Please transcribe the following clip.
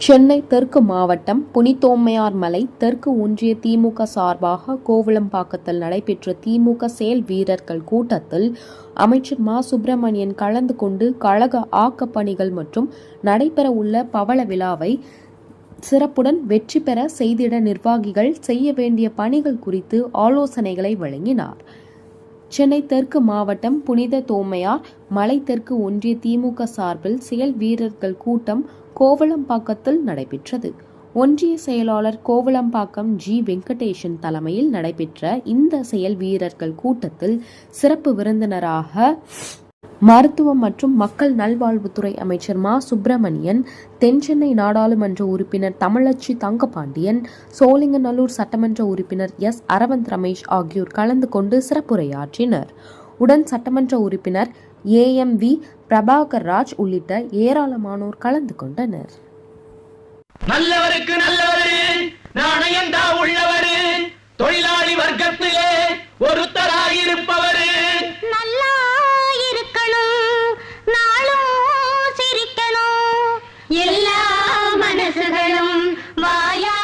சென்னை தெற்கு மாவட்டம் புனித்தோமையார் மலை தெற்கு ஒன்றிய திமுக சார்பாக கோவளம்பாக்கத்தில் நடைபெற்ற திமுக செயல் வீரர்கள் கூட்டத்தில் அமைச்சர் மா. சுப்பிரமணியன் கலந்து கொண்டு கழக ஆக்கப்பணிகள் மற்றும் நடைபெற உள்ள பவள விழாவை சிறப்புடன் வெற்றி பெற செய்திட நிர்வாகிகள் செய்ய வேண்டிய பணிகள் குறித்து ஆலோசனைகளை வழங்கினார். சென்னை தெற்கு மாவட்டம் புனித தோமையார் மலை தெற்கு ஒன்றிய திமுக சார்பில் செயல் வீரர்கள் கூட்டம் கோவளம்பாக்கத்தில் நடைபெற்றது. ஒன்றிய செயலாளர் கோவளம்பாக்கம் ஜி. வெங்கடேசன் தலைமையில் நடைபெற்ற இந்த செயல் வீரர்கள் கூட்டத்தில் சிறப்பு விருந்தினராக மருத்துவம் மற்றும் மக்கள் நல்வாழ்வுத்துறை அமைச்சர் மா. சுப்பிரமணியன், தென்சென்னை நாடாளுமன்ற உறுப்பினர் தமிழச்சி தங்கபாண்டியன், சோழிங்கநல்லூர் சட்டமன்ற உறுப்பினர் எஸ். அரவிந்த் ரமேஷ் ஆகியோர் கலந்து கொண்டு சிறப்புரையாற்றினர். உடன் சட்டமன்ற உறுப்பினர் AMV பிரபாகர் ராஜ் உள்ளிட்ட ஏராளமானோர் கலந்து கொண்டனர். நல்லவருக்கு நல்லவரு, நாணயந்தா உள்ளவரு, தொழிலாளி வர்க்கத்திலே ஒருத்தராயிருப்பவரு, நல்லா இருக்கணும், நாளும் சிரிக்கணும், எல்லா மனசுகளும் வாயா